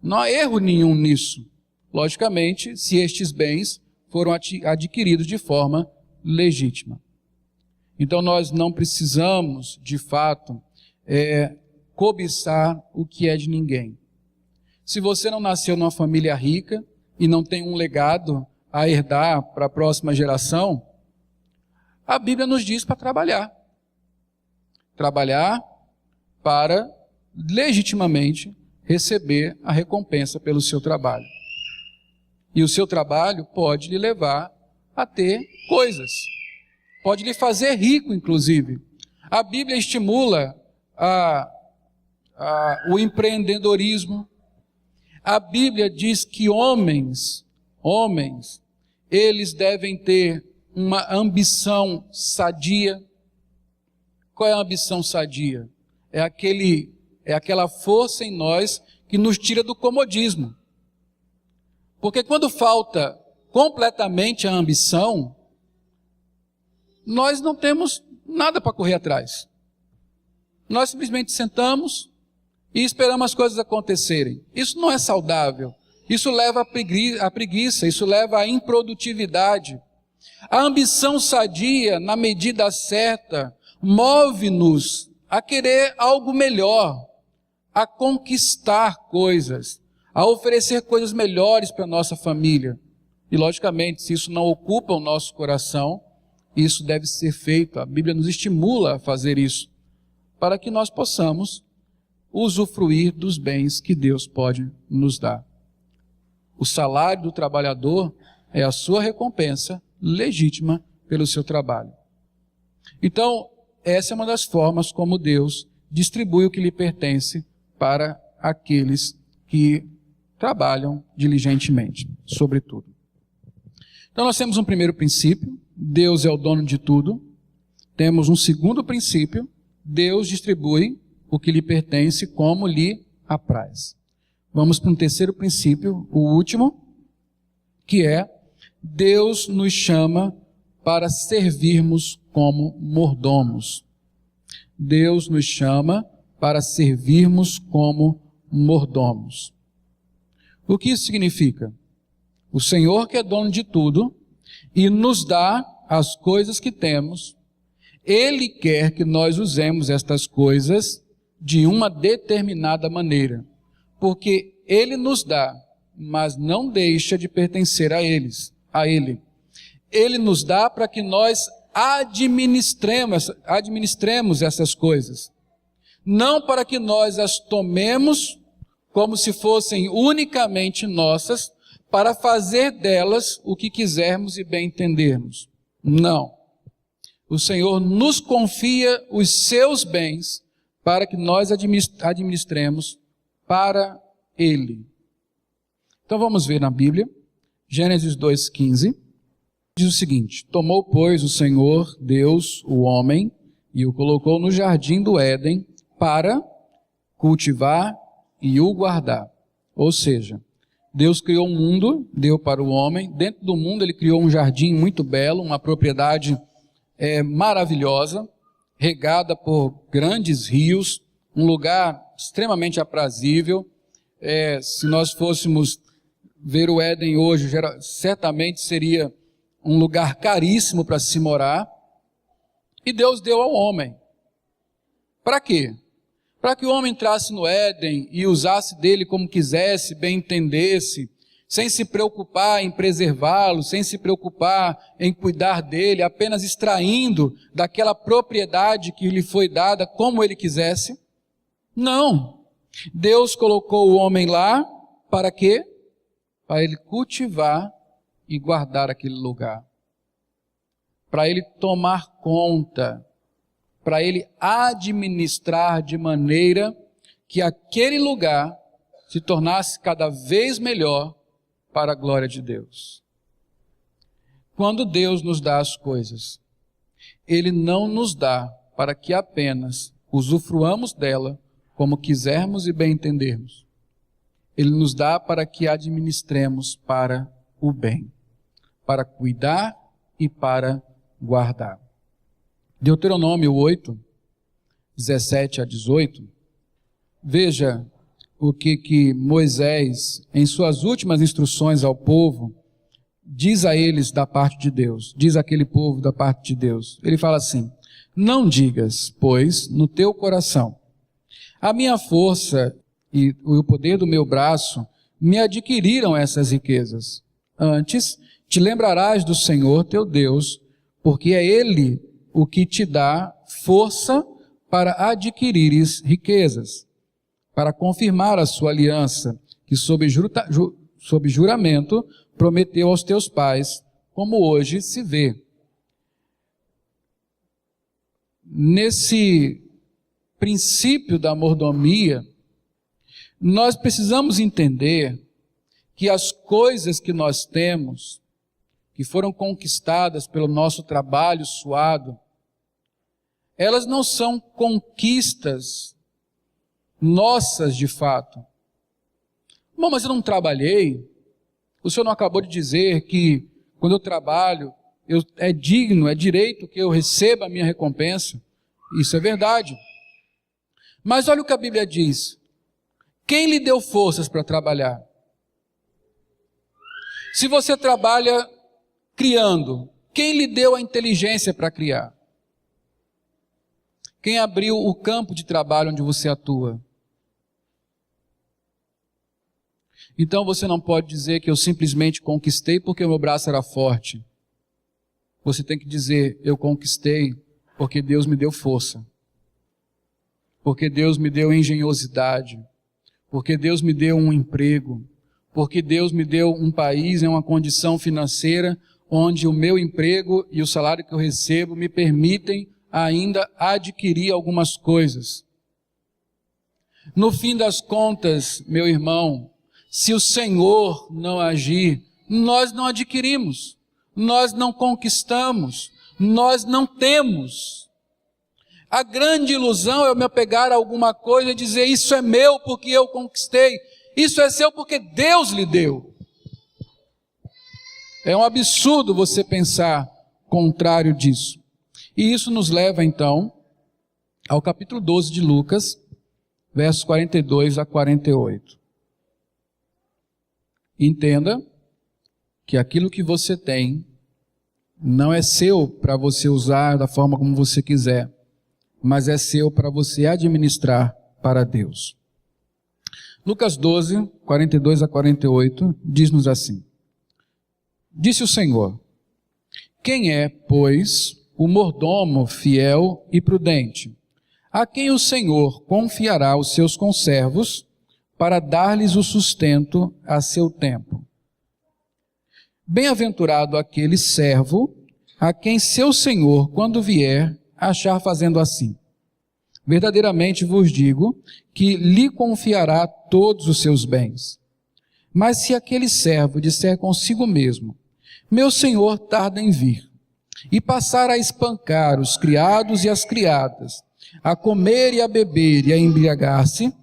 Speaker 1: Não há erro nenhum nisso. Logicamente, se estes bens foram adquiridos de forma legítima. Então nós não precisamos, de fato, cobiçar o que é de ninguém. Se você não nasceu numa família rica e não tem um legado a herdar para a próxima geração, a Bíblia nos diz para trabalhar. Trabalhar para legitimamente receber a recompensa pelo seu trabalho. E o seu trabalho pode lhe levar a ter coisas. Pode lhe fazer rico, inclusive. A Bíblia estimula o empreendedorismo. A Bíblia diz que homens, eles devem ter uma ambição sadia. Qual é a ambição sadia? É aquela força em nós que nos tira do comodismo. Porque quando falta completamente a ambição, nós não temos nada para correr atrás. Nós simplesmente sentamos e esperamos as coisas acontecerem. Isso não é saudável. Isso leva à preguiça, isso leva à improdutividade. A ambição sadia, na medida certa, move-nos a querer algo melhor, a conquistar coisas, a oferecer coisas melhores para a nossa família. E, logicamente, se isso não ocupa o nosso coração, isso deve ser feito. A Bíblia nos estimula a fazer isso, para que nós possamos usufruir dos bens que Deus pode nos dar. O salário do trabalhador é a sua recompensa legítima pelo seu trabalho. Então, essa é uma das formas como Deus distribui o que lhe pertence para aqueles que trabalham diligentemente, sobretudo. Então nós temos um primeiro princípio, Deus é o dono de tudo. Temos um segundo princípio, Deus distribui o que lhe pertence como lhe apraz. Vamos para um terceiro princípio, o último, que é Deus nos chama para servirmos como mordomos. Deus nos chama para servirmos como mordomos. O que isso significa? O Senhor, que é dono de tudo e nos dá as coisas que temos, Ele quer que nós usemos estas coisas de uma determinada maneira, porque Ele nos dá, mas não deixa de pertencer a Ele. Ele nos dá para que nós administremos essas coisas, não para que nós as tomemos como se fossem unicamente nossas, para fazer delas o que quisermos e bem entendermos. Não. O Senhor nos confia os seus bens para que nós administremos para Ele. Então vamos ver na Bíblia, Gênesis 2,15, diz o seguinte: tomou, pois, o Senhor Deus o homem e o colocou no jardim do Éden para cultivar e o guardar. Ou seja, Deus criou um mundo, deu para o homem. Dentro do mundo Ele criou um jardim muito belo, uma propriedade maravilhosa, regada por grandes rios, um lugar extremamente aprazível. Se nós fôssemos ver o Éden hoje, certamente seria um lugar caríssimo para se morar. E Deus deu ao homem. Para quê? Para que o homem entrasse no Éden e usasse dele como quisesse, bem entendesse, sem se preocupar em preservá-lo, sem se preocupar em cuidar dele, apenas extraindo daquela propriedade que lhe foi dada como ele quisesse. Não. Deus colocou o homem lá para quê? Para ele cultivar e guardar aquele lugar. Para ele tomar conta, para ele administrar de maneira que aquele lugar se tornasse cada vez melhor para a glória de Deus. Quando Deus nos dá as coisas, Ele não nos dá para que apenas usufruamos dela como quisermos e bem entendermos. Ele nos dá para que administremos para o bem, para cuidar e para guardar. Deuteronômio 8, 17 a 18, veja o que Moisés, em suas últimas instruções ao povo, diz a eles da parte de Deus, diz àquele povo da parte de Deus. Ele fala assim: não digas, pois, no teu coração, a minha força e o poder do meu braço me adquiriram essas riquezas. Antes, te lembrarás do Senhor teu Deus, porque é Ele o que te dá força para adquirires riquezas, para confirmar a sua aliança, que sob juramento prometeu aos teus pais, como hoje se vê. Nesse princípio da mordomia, nós precisamos entender que as coisas que nós temos, que foram conquistadas pelo nosso trabalho suado, elas não são conquistas nossas de fato. Bom, mas eu não trabalhei. O senhor não acabou de dizer que quando eu trabalho, é digno, é direito que eu receba a minha recompensa? Isso é verdade. Mas olha o que a Bíblia diz. Quem lhe deu forças para trabalhar? Se você trabalha criando, quem lhe deu a inteligência para criar? Quem abriu o campo de trabalho onde você atua? Então você não pode dizer que eu simplesmente conquistei porque o meu braço era forte. Você tem que dizer, eu conquistei porque Deus me deu força. Porque Deus me deu engenhosidade. Porque Deus me deu um emprego. Porque Deus me deu um país em uma condição financeira onde o meu emprego e o salário que eu recebo me permitem ainda adquirir algumas coisas. No fim das contas, meu irmão, se o Senhor não agir, nós não adquirimos, nós não conquistamos, nós não temos. A grande ilusão é eu me apegar a alguma coisa e dizer, isso é meu porque eu conquistei, isso é seu porque Deus lhe deu. É um absurdo você pensar contrário disso. E isso nos leva então ao capítulo 12 de Lucas, versos 42 a 48. Entenda que aquilo que você tem não é seu para você usar da forma como você quiser, mas é seu para você administrar para Deus. Lucas 12, 42 a 48, diz-nos assim: disse o Senhor, quem é, pois, o mordomo fiel e prudente, a quem o Senhor confiará os seus conservos, para dar-lhes o sustento a seu tempo? Bem-aventurado aquele servo, a quem seu senhor, quando vier, achar fazendo assim. Verdadeiramente vos digo, que lhe confiará todos os seus bens. Mas se aquele servo disser consigo mesmo, meu senhor tarda em vir, e passar a espancar os criados e as criadas, a comer e a beber e a embriagar-se,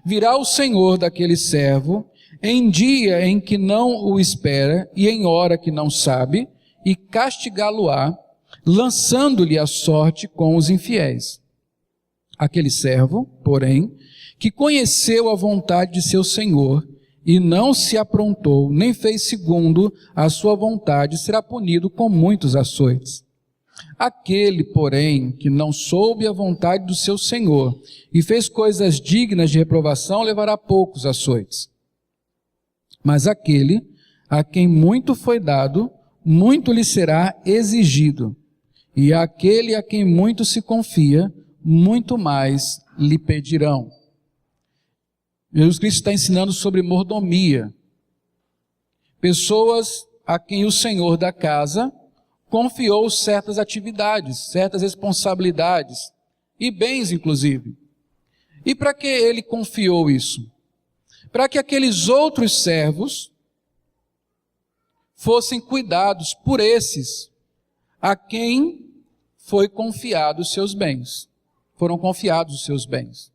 Speaker 1: virá o senhor daquele servo em dia em que não o espera e em hora que não sabe, e castigá-lo-á, lançando-lhe a sorte com os infiéis. Aquele servo, porém, que conheceu a vontade de seu senhor e não se aprontou, nem fez segundo a sua vontade, será punido com muitos açoites. Aquele, porém, que não soube a vontade do seu senhor e fez coisas dignas de reprovação, levará poucos açoites. Mas aquele A quem muito foi dado, muito lhe será exigido. E àquele a quem muito se confia, muito mais lhe pedirão. Jesus Cristo está ensinando sobre mordomia. Pessoas a quem o Senhor da casa confiou certas atividades, certas responsabilidades e bens, inclusive. E para que ele confiou isso? Para que aqueles outros servos fossem cuidados por esses a quem foi confiado os seus bens. Foram confiados os seus bens.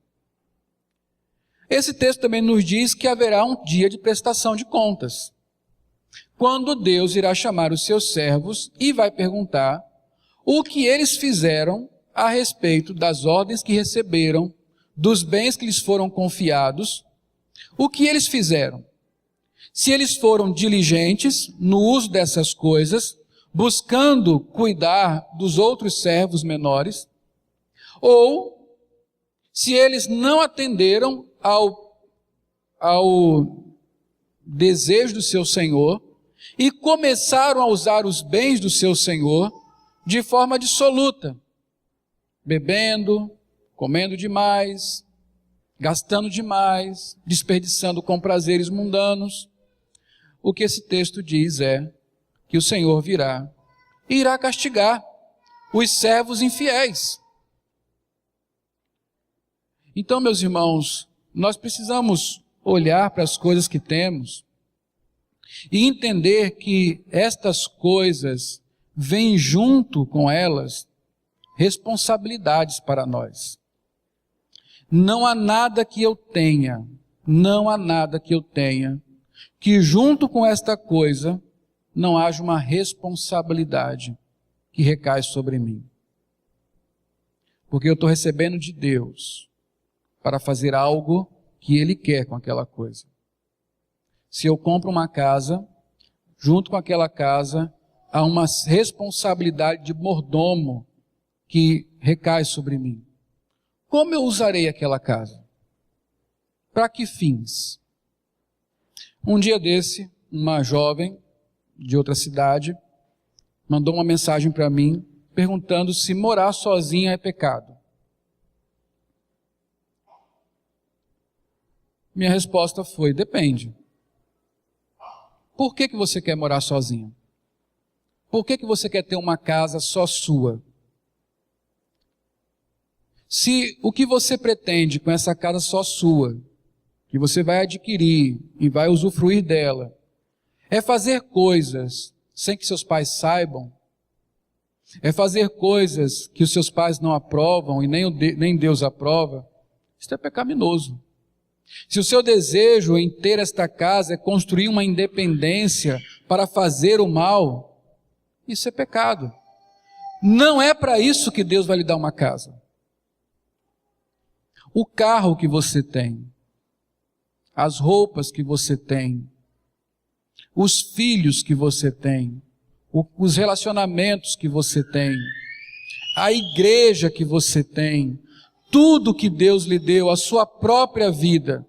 Speaker 1: Esse texto também nos diz que haverá um dia de prestação de contas, quando Deus irá chamar os seus servos e vai perguntar o que eles fizeram a respeito das ordens que receberam, dos bens que lhes foram confiados, o que eles fizeram. Se eles foram diligentes no uso dessas coisas, buscando cuidar dos outros servos menores, ou se eles não atenderam ao desejo do seu senhor e começaram a usar os bens do seu senhor de forma dissoluta, bebendo, comendo demais, gastando demais, desperdiçando com prazeres mundanos. O que esse texto diz é que o Senhor virá e irá castigar os servos infiéis. Então, meus irmãos, nós precisamos olhar para as coisas que temos e entender que estas coisas vêm junto com elas responsabilidades para nós. Não há nada que eu tenha, que junto com esta coisa não haja uma responsabilidade que recai sobre mim. Porque eu estou recebendo de Deus para fazer algo que Ele quer com aquela coisa. Se eu compro uma casa, junto com aquela casa, há uma responsabilidade de mordomo que recai sobre mim. Como eu usarei aquela casa? Para que fins? Um dia desse, uma jovem de outra cidade mandou uma mensagem para mim perguntando se morar sozinha é pecado. Minha resposta foi: depende. Por que você quer morar sozinha? Por que você quer ter uma casa só sua? Se o que você pretende com essa casa só sua, que você vai adquirir e vai usufruir dela, é fazer coisas sem que seus pais saibam, é fazer coisas que os seus pais não aprovam e nem Deus aprova, isso é pecaminoso. Se o seu desejo em ter esta casa é construir uma independência para fazer o mal, isso é pecado. Não é para isso que Deus vai lhe dar uma casa. O carro que você tem, as roupas que você tem, os filhos que você tem, os relacionamentos que você tem, a igreja que você tem, tudo que Deus lhe deu, a sua própria vida,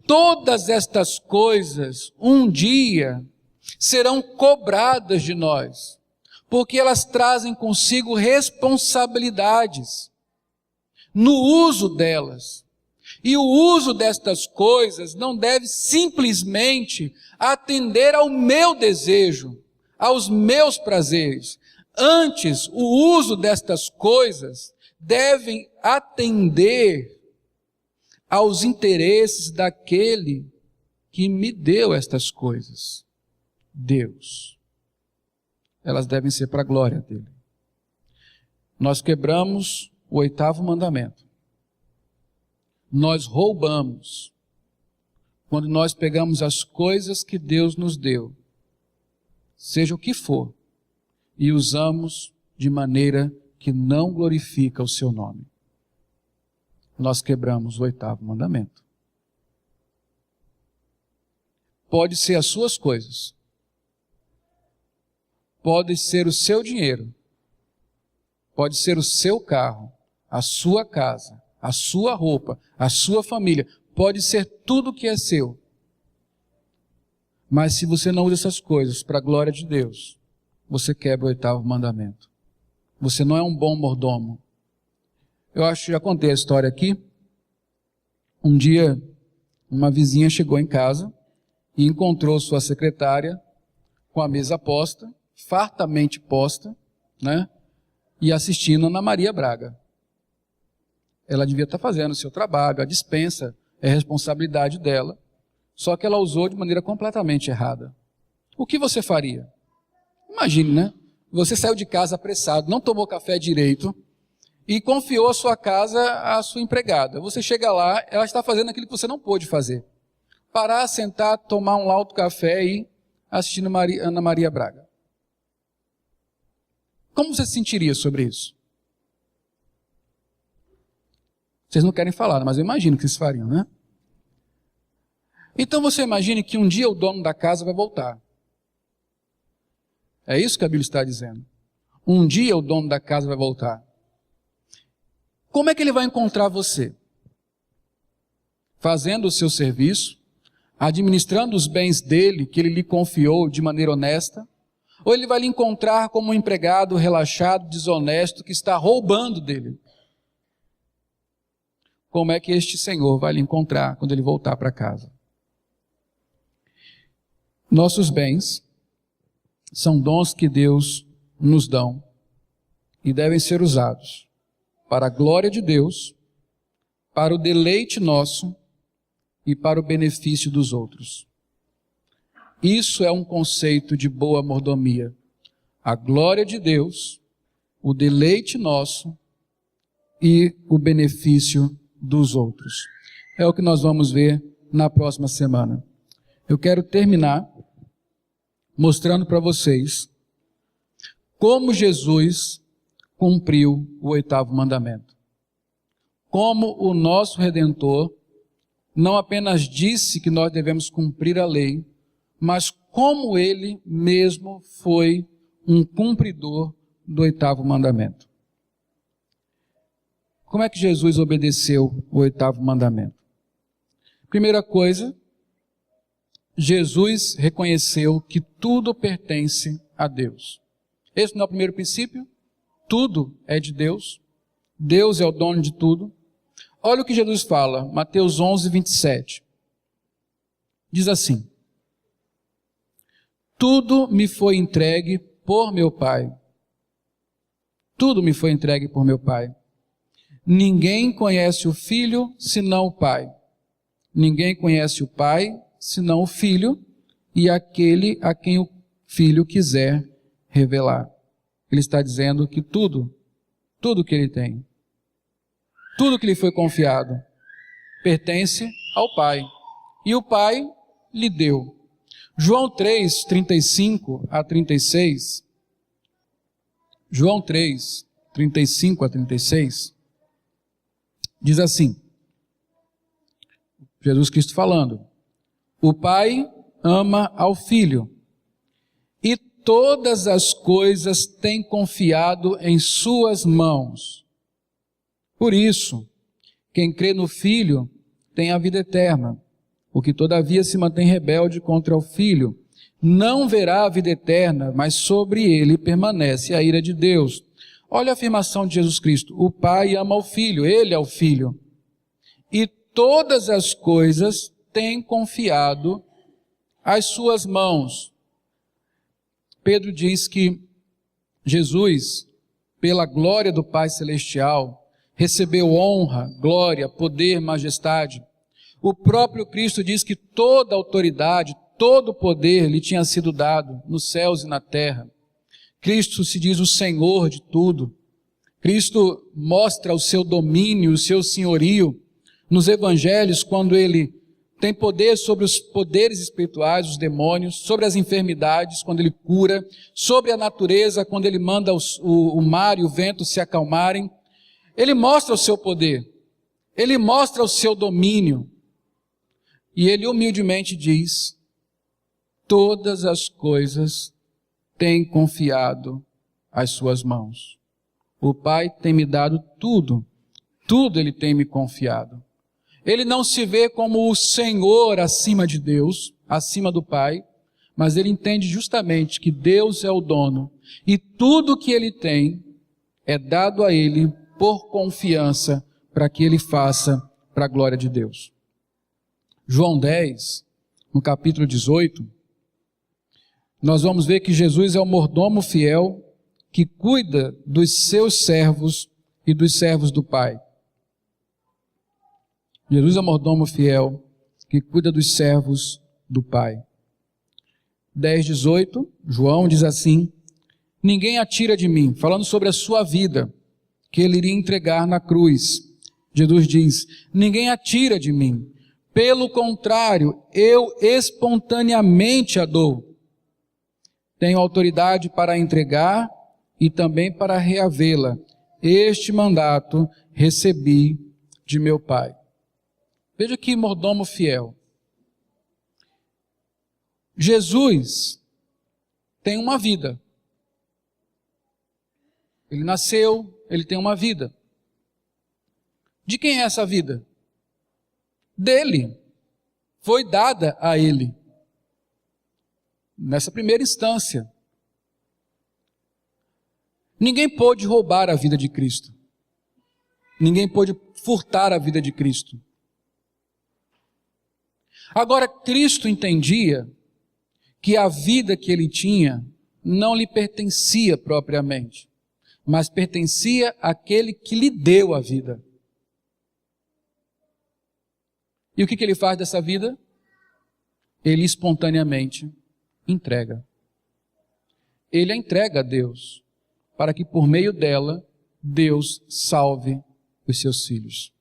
Speaker 1: todas estas coisas um dia serão cobradas de nós, porque elas trazem consigo responsabilidades no uso delas. E o uso destas coisas não deve simplesmente atender ao meu desejo, aos meus prazeres. Antes, o uso destas coisas devem atender aos interesses daquele que me deu estas coisas, Deus. Elas devem ser para a glória dele. Nós quebramos o 8º mandamento. Nós roubamos quando nós pegamos as coisas que Deus nos deu, seja o que for, e usamos de maneira que não glorifica o seu nome. Nós quebramos o 8º mandamento. Pode ser as suas coisas, pode ser o seu dinheiro, pode ser o seu carro, a sua casa, a sua roupa, a sua família, pode ser tudo que é seu. Mas se você não usa essas coisas para a glória de Deus, você quebra o 8º mandamento. Você não é um bom mordomo. Eu acho que já contei a história aqui. Um dia, uma vizinha chegou em casa e encontrou sua secretária com a mesa posta, fartamente posta, né? E assistindo Ana Maria Braga. Ela devia estar fazendo o seu trabalho, a dispensa é responsabilidade dela, só que ela usou de maneira completamente errada. O que você faria? Imagine, né? Você saiu de casa apressado, não tomou café direito e confiou a sua casa à sua empregada. Você chega lá, ela está fazendo aquilo que você não pôde fazer. Parar, sentar, tomar um lauto café e assistir Ana Maria Braga. Como você se sentiria sobre isso? Vocês não querem falar, mas eu imagino que vocês fariam, né? Então você imagine que um dia o dono da casa vai voltar. É isso que a Bíblia está dizendo. Um dia o dono da casa vai voltar. Como é que ele vai encontrar você? Fazendo o seu serviço, administrando os bens dele, que ele lhe confiou de maneira honesta, ou ele vai lhe encontrar como um empregado relaxado, desonesto, que está roubando dele? Como é que este Senhor vai lhe encontrar quando ele voltar para casa? Nossos bens são dons que Deus nos dão e devem ser usados para a glória de Deus, para o deleite nosso e para o benefício dos outros. Isso é um conceito de boa mordomia. A glória de Deus, o deleite nosso e o benefício dos outros. É o que nós vamos ver na próxima semana. Eu quero terminar mostrando para vocês como Jesus cumpriu o 8º mandamento. Como o nosso Redentor não apenas disse que nós devemos cumprir a lei, mas como ele mesmo foi um cumpridor do 8º mandamento. Como é que Jesus obedeceu o 8º mandamento? Primeira coisa, Jesus reconheceu que tudo pertence a Deus. Esse não é o primeiro princípio? Tudo é de Deus. Deus é o dono de tudo. Olha o que Jesus fala, Mateus 11, 27. Diz assim: tudo me foi entregue por meu Pai. Tudo me foi entregue por meu Pai. Ninguém conhece o Filho, senão o Pai. Ninguém conhece o Pai, senão o Filho, e aquele a quem o Filho quiser revelar. Ele está dizendo que tudo que ele tem, tudo que lhe foi confiado, pertence ao Pai. E o Pai lhe deu. João 3, 35 a 36. João 3, 35 a 36. Diz assim, Jesus Cristo falando: o Pai ama ao Filho e todas as coisas tem confiado em suas mãos. Por isso, quem crê no Filho tem a vida eterna. O que todavia se mantém rebelde contra o Filho não verá a vida eterna, mas sobre ele permanece a ira de Deus. Olha a afirmação de Jesus Cristo: o Pai ama o Filho, ele é o Filho. E todas as coisas tem confiado às suas mãos. Pedro diz que Jesus, pela glória do Pai Celestial, recebeu honra, glória, poder, majestade. O próprio Cristo diz que toda autoridade, todo poder lhe tinha sido dado nos céus e na terra. Cristo se diz o Senhor de tudo. Cristo mostra o seu domínio, o seu senhorio nos evangelhos, quando ele tem poder sobre os poderes espirituais, os demônios, sobre as enfermidades, quando ele cura, sobre a natureza, quando ele manda o mar e o vento se acalmarem. Ele mostra o seu poder, ele mostra o seu domínio. E ele humildemente diz: todas as coisas têm confiado às suas mãos. O Pai tem me dado tudo, tudo ele tem me confiado. Ele não se vê como o Senhor acima de Deus, acima do Pai. mas ele entende justamente que Deus é o dono e tudo que ele tem é dado a ele por confiança para que ele faça para a glória de Deus. João 10, no capítulo 18, nós vamos ver que Jesus é o mordomo fiel que cuida dos seus servos e dos servos do Pai. Jesus é o mordomo fiel que cuida dos servos do Pai. 10:18, João diz assim: ninguém atira de mim, falando sobre a sua vida, que ele iria entregar na cruz. Jesus diz: ninguém atira de mim, pelo contrário, eu espontaneamente a dou. Tenho autoridade para entregar e também para reavê-la. Este mandato recebi de meu Pai. Veja que mordomo fiel. Jesus tem uma vida. Ele nasceu, ele tem uma vida. De quem é essa vida? Dele. Foi dada a ele. Nessa primeira instância. Ninguém pôde roubar a vida de Cristo. Ninguém pôde furtar a vida de Cristo. Agora, Cristo entendia que a vida que ele tinha não lhe pertencia propriamente, mas pertencia àquele que lhe deu a vida. E o que ele faz dessa vida? Ele espontaneamente entrega. Ele a entrega a Deus, para que por meio dela, Deus salve os seus filhos.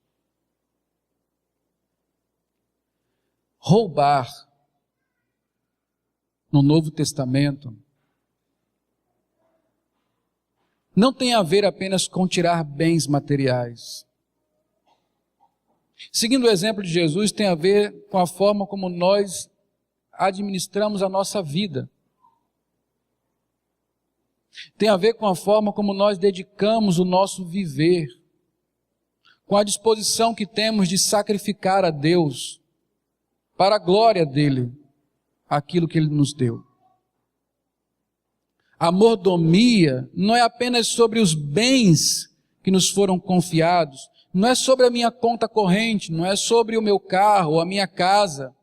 Speaker 1: Roubar, no Novo Testamento, não tem a ver apenas com tirar bens materiais. Seguindo o exemplo de Jesus, tem a ver com a forma como nós administramos a nossa vida. Tem a ver com a forma como nós dedicamos o nosso viver, com a disposição que temos de sacrificar a Deus, para a glória dele, aquilo que ele nos deu. A mordomia não é apenas sobre os bens que nos foram confiados, não é sobre a minha conta corrente, não é sobre o meu carro, a minha casa.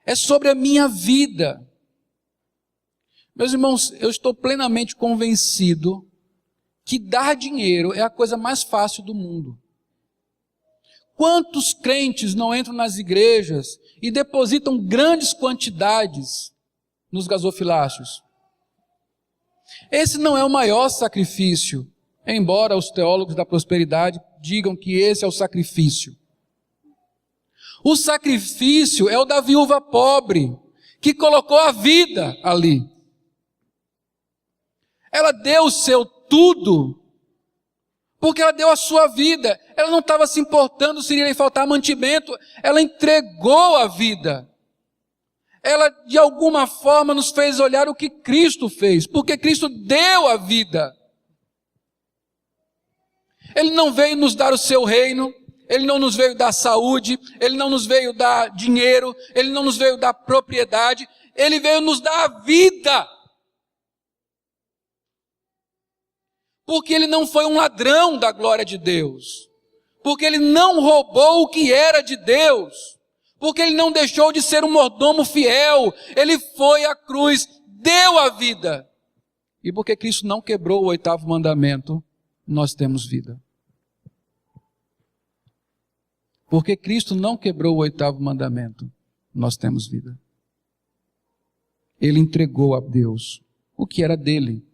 Speaker 1: É sobre a minha vida. Meus irmãos, eu estou plenamente convencido que dar dinheiro é a coisa mais fácil do mundo. Quantos crentes não entram nas igrejas e depositam grandes quantidades nos gasofiláceos? Esse não é o maior sacrifício, embora os teólogos da prosperidade digam que esse é o sacrifício. O sacrifício é o da viúva pobre, que colocou a vida ali. Ela deu o seu tudo, porque ela deu a sua vida. Ela não estava se importando se iria faltar mantimento. Ela entregou a vida. Ela, de alguma forma, nos fez olhar o que Cristo fez, porque Cristo deu a vida. Ele não veio nos dar o seu reino, Ele não nos veio dar saúde, Ele não nos veio dar dinheiro, Ele não nos veio dar propriedade, Ele veio nos dar a vida. Porque Ele não foi um ladrão da glória de Deus, porque Ele não roubou o que era de Deus, porque Ele não deixou de ser um mordomo fiel, Ele foi à cruz, deu a vida. E porque Cristo não quebrou o 8º mandamento, nós temos vida. Porque Cristo não quebrou o 8º mandamento, nós temos vida. Ele entregou a Deus o que era dele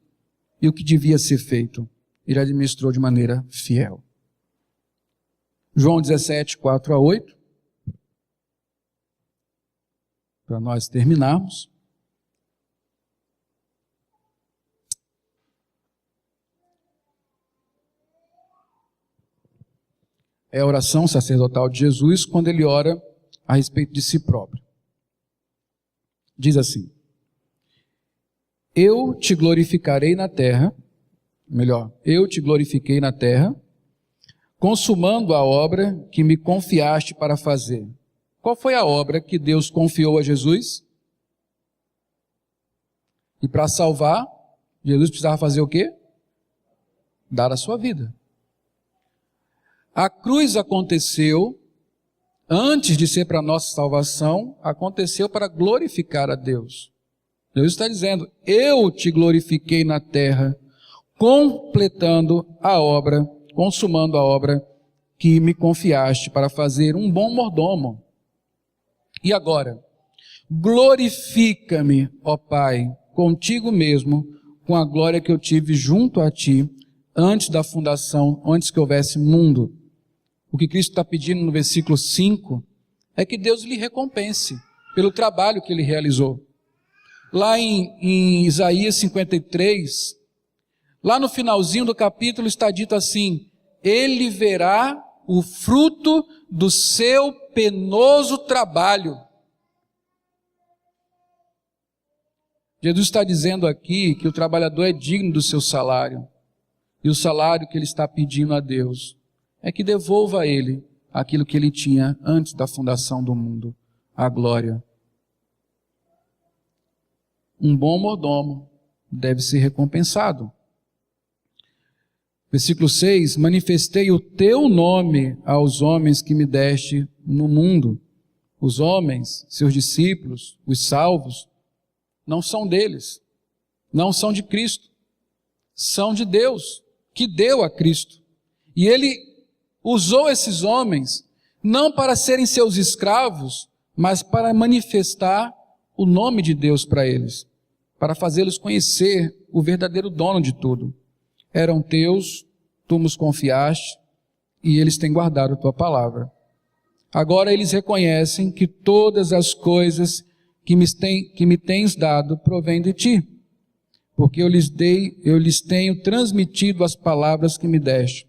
Speaker 1: e o que devia ser feito. Ele administrou de maneira fiel. João 17, 4-8. Para nós terminarmos. É a oração sacerdotal de Jesus quando ele ora a respeito de si próprio. Diz assim: eu te glorificarei na terra, eu te glorifiquei na terra, consumando a obra que me confiaste para fazer. Qual foi a obra que Deus confiou a Jesus? E para salvar, Jesus precisava fazer o quê? Dar a sua vida. A cruz aconteceu, antes de ser para a nossa salvação, aconteceu para glorificar a Deus. Deus está dizendo, eu te glorifiquei na terra, completando a obra, consumando a obra que me confiaste para fazer um bom mordomo. E agora, glorifica-me, ó Pai, contigo mesmo, com a glória que eu tive junto a ti, antes da fundação, antes que houvesse mundo. O que Cristo está pedindo no versículo 5 é que Deus lhe recompense pelo trabalho que ele realizou. Lá em Isaías 53, lá no finalzinho do capítulo está dito assim, ele verá o fruto do seu penoso trabalho. Jesus está dizendo aqui que o trabalhador é digno do seu salário. E o salário que ele está pedindo a Deus é que devolva a ele aquilo que ele tinha antes da fundação do mundo, a glória. Um bom mordomo deve ser recompensado. Versículo 6, manifestei o teu nome aos homens que me deste no mundo. Os homens, seus discípulos, os salvos, não são deles, não são de Cristo, são de Deus, que deu a Cristo. E ele usou esses homens, não para serem seus escravos, mas para manifestar o nome de Deus para eles, para fazê-los conhecer o verdadeiro dono de tudo. Eram teus, tu nos confiaste, e eles têm guardado a tua palavra. Agora eles reconhecem que todas as coisas que me tens dado provém de ti, porque eu lhes tenho transmitido as palavras que me deste,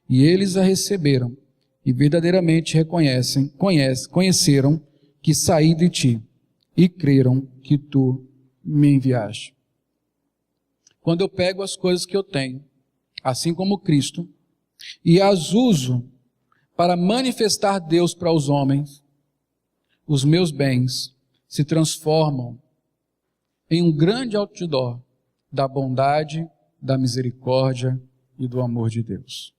Speaker 1: e eles a receberam, e verdadeiramente conheceram que saí de ti, e creram que tu me enviaste. Quando eu pego as coisas que eu tenho, assim como Cristo, e as uso para manifestar Deus para os homens, os meus bens se transformam em um grande outdoor da bondade, da misericórdia e do amor de Deus.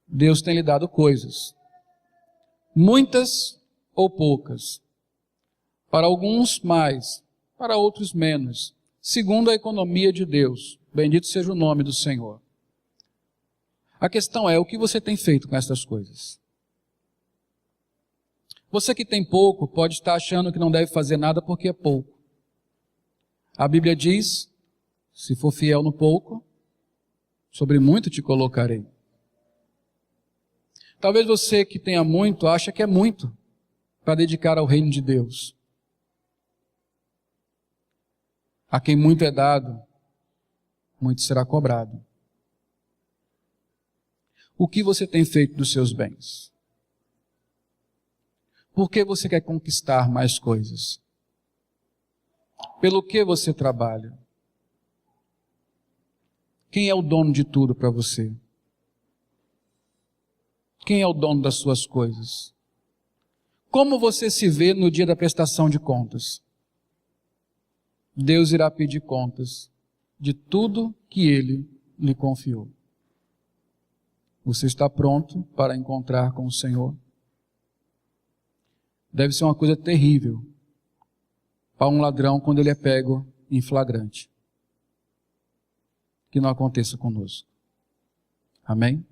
Speaker 1: Deus tem lhe dado coisas, muitas ou poucas, para alguns mais, para outros menos, segundo a economia de Deus. Bendito seja o nome do Senhor. A questão é, o que você tem feito com essas coisas? Você que tem pouco pode estar achando que não deve fazer nada porque é pouco. A Bíblia diz, se for fiel no pouco, sobre muito te colocarei. Talvez você que tenha muito, acha que é muito para dedicar ao reino de Deus. A quem muito é dado, muito será cobrado. O que você tem feito dos seus bens? Por que você quer conquistar mais coisas? Pelo que você trabalha? Quem é o dono de tudo para você? Quem é o dono das suas coisas? Como você se vê no dia da prestação de contas? Deus irá pedir contas de tudo que Ele lhe confiou. Você está pronto para encontrar com o Senhor? Deve ser uma coisa terrível para um ladrão quando ele é pego em flagrante. Que não aconteça conosco. Amém?